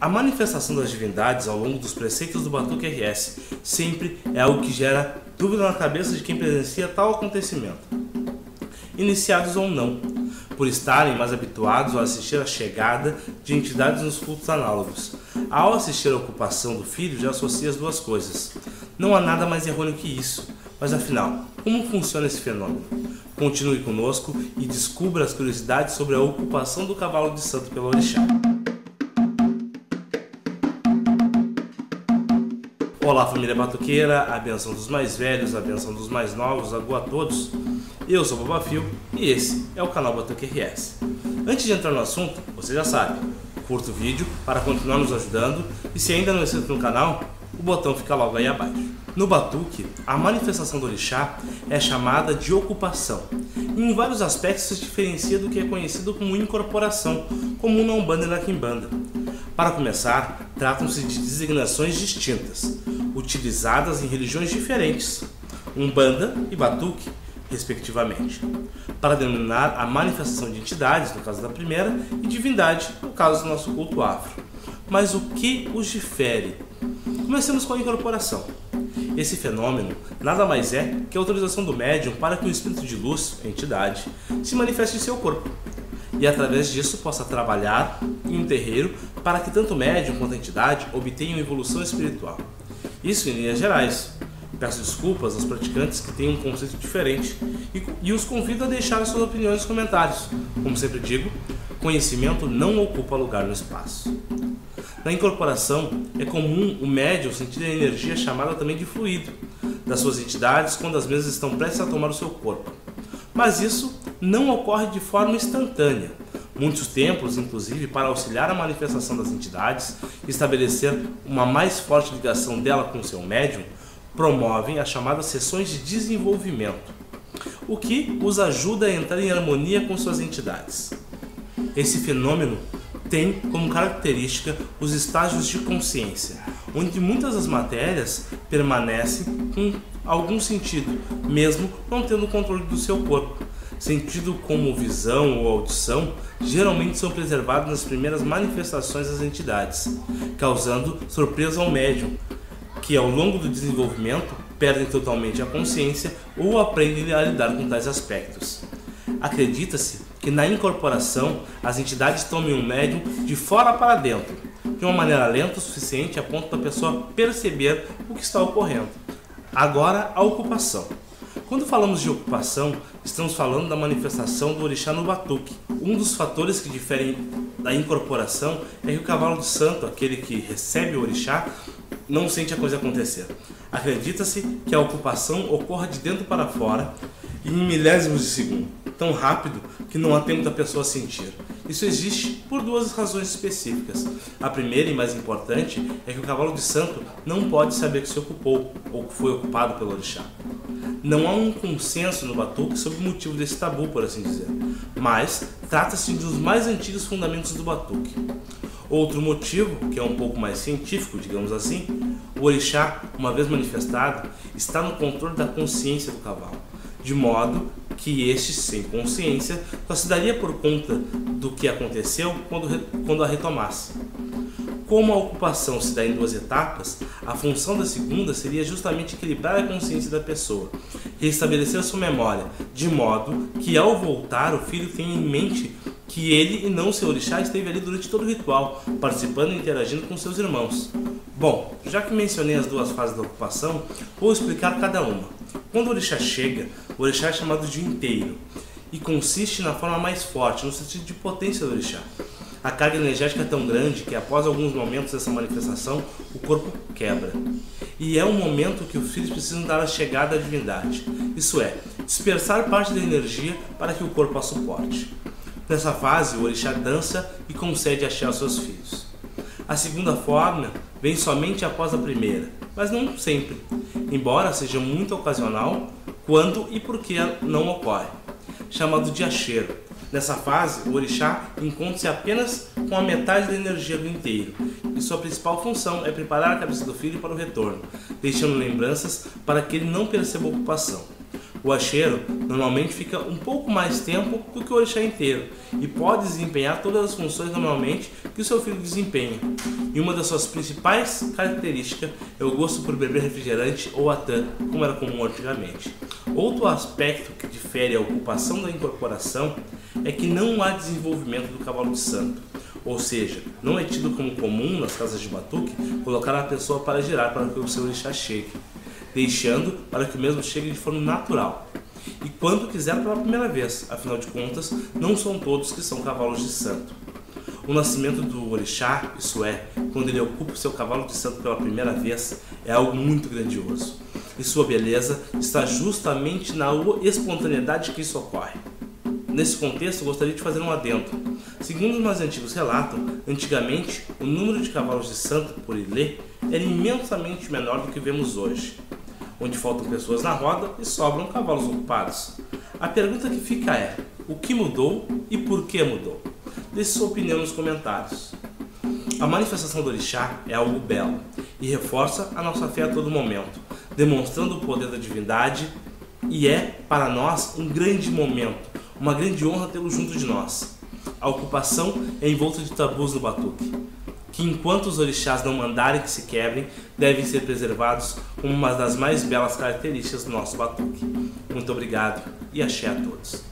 A manifestação das divindades ao longo dos preceitos do Batuque RS sempre é algo que gera dúvida na cabeça de quem presencia tal acontecimento, iniciados ou não, por estarem mais habituados a assistir à chegada de entidades nos cultos análogos. Ao assistir à ocupação do filho, já associa as duas coisas. Não há nada mais errôneo que isso, mas afinal, como funciona esse fenômeno? Continue conosco e descubra as curiosidades sobre a ocupação do cavalo de santo pelo orixá. Olá, família batuqueira, a benção dos mais velhos, a benção dos mais novos, a boa a todos. Eu sou o Babafio e esse é o canal Batuque RS. Antes de entrar no assunto, você já sabe, curta o vídeo para continuar nos ajudando e se ainda não é inscrito no canal, o botão fica logo aí abaixo. No batuque, a manifestação do orixá é chamada de ocupação e em vários aspectos se diferencia do que é conhecido como incorporação, comum na Umbanda e na Quimbanda. Para começar, tratam-se de designações distintas, utilizadas em religiões diferentes, Umbanda e Batuque, respectivamente, para denominar a manifestação de entidades, no caso da primeira, e divindade, no caso do nosso culto afro. Mas o que os difere? Comecemos com a incorporação. Esse fenômeno nada mais é que a autorização do médium para que o espírito de luz, a entidade, se manifeste em seu corpo e através disso possa trabalhar em um terreiro para que tanto o médium quanto a entidade obtenham evolução espiritual. Isso em linhas gerais. Peço desculpas aos praticantes que têm um conceito diferente e os convido a deixar suas opiniões nos comentários. Como sempre digo, conhecimento não ocupa lugar no espaço. Na incorporação, é comum o médium sentir a energia chamada também de fluido das suas entidades quando as mesmas estão prestes a tomar o seu corpo. Mas isso não ocorre de forma instantânea. Muitos templos, inclusive, para auxiliar a manifestação das entidades e estabelecer uma mais forte ligação dela com o seu médium, promovem as chamadas sessões de desenvolvimento, o que os ajuda a entrar em harmonia com suas entidades. Esse fenômeno tem como característica os estágios de consciência, onde muitas das matérias permanecem com algum sentido, mesmo não tendo controle do seu corpo. Sentido como visão ou audição, geralmente são preservados nas primeiras manifestações das entidades, causando surpresa ao médium, que ao longo do desenvolvimento perdem totalmente a consciência ou aprendem a lidar com tais aspectos. Acredita-se que na incorporação as entidades tomem um médium de fora para dentro, de uma maneira lenta o suficiente a ponto da pessoa perceber o que está ocorrendo. Agora, a ocupação. Quando falamos de ocupação, estamos falando da manifestação do orixá no batuque. Um dos fatores que diferem da incorporação é que o cavalo de santo, aquele que recebe o orixá, não sente a coisa acontecer. Acredita-se que a ocupação ocorra de dentro para fora em milésimos de segundo, tão rápido que não há tempo da pessoa sentir. Isso existe por duas razões específicas. A primeira e mais importante é que o cavalo de santo não pode saber que se ocupou ou que foi ocupado pelo orixá. Não há um consenso no batuque sobre o motivo desse tabu, por assim dizer, mas trata-se dos mais antigos fundamentos do batuque. Outro motivo, que é um pouco mais científico, digamos assim, o orixá, uma vez manifestado, está no controle da consciência do cavalo, de modo que este, sem consciência, só se daria por conta do que aconteceu quando a retomasse. Como a ocupação se dá em duas etapas, a função da segunda seria justamente equilibrar a consciência da pessoa, restabelecer sua memória, de modo que ao voltar o filho tenha em mente que ele e não seu orixá esteve ali durante todo o ritual, participando e interagindo com seus irmãos. Bom, já que mencionei as duas fases da ocupação, vou explicar cada uma. Quando o orixá chega, o orixá é chamado de inteiro e consiste na forma mais forte, no sentido de potência do orixá. A carga energética é tão grande que após alguns momentos dessa manifestação, o corpo quebra. E é um momento que os filhos precisam dar a chegada à divindade, isso é, dispersar parte da energia para que o corpo a suporte. Nessa fase, o orixá dança e concede axé aos seus filhos. A segunda forma vem somente após a primeira, mas não sempre, embora seja muito ocasional quando e por que não ocorre, chamado de axeiro. Nessa fase, o orixá encontra-se apenas com a metade da energia do inteiro, e sua principal função é preparar a cabeça do filho para o retorno, deixando lembranças para que ele não perceba a ocupação. O acheiro normalmente fica um pouco mais tempo do que o orixá inteiro e pode desempenhar todas as funções normalmente que o seu filho desempenha. E uma das suas principais características é o gosto por beber refrigerante ou atã, como era comum antigamente. Outro aspecto que difere a ocupação da incorporação é que não há desenvolvimento do cavalo de santo. Ou seja, não é tido como comum nas casas de batuque colocar a pessoa para girar para que o seu orixá chegue, deixando para que o mesmo chegue de forma natural e quando quiser pela primeira vez, afinal de contas, não são todos que são cavalos de santo. O nascimento do orixá, isso é, quando ele ocupa o seu cavalo de santo pela primeira vez, é algo muito grandioso, e sua beleza está justamente na espontaneidade que isso ocorre. Nesse contexto, gostaria de fazer um adendo. Segundo os mais antigos relatos, antigamente o número de cavalos de santo por ilê era imensamente menor do que vemos hoje, onde faltam pessoas na roda e sobram cavalos ocupados. A pergunta que fica é: o que mudou e por que mudou? Deixe sua opinião nos comentários. A manifestação do orixá é algo belo e reforça a nossa fé a todo momento, demonstrando o poder da divindade, e é para nós um grande momento, uma grande honra tê-lo junto de nós. A ocupação é envolta de tabus no batuque, que enquanto os orixás não mandarem que se quebrem, devem ser preservados como uma das mais belas características do nosso batuque. Muito obrigado e axé a todos.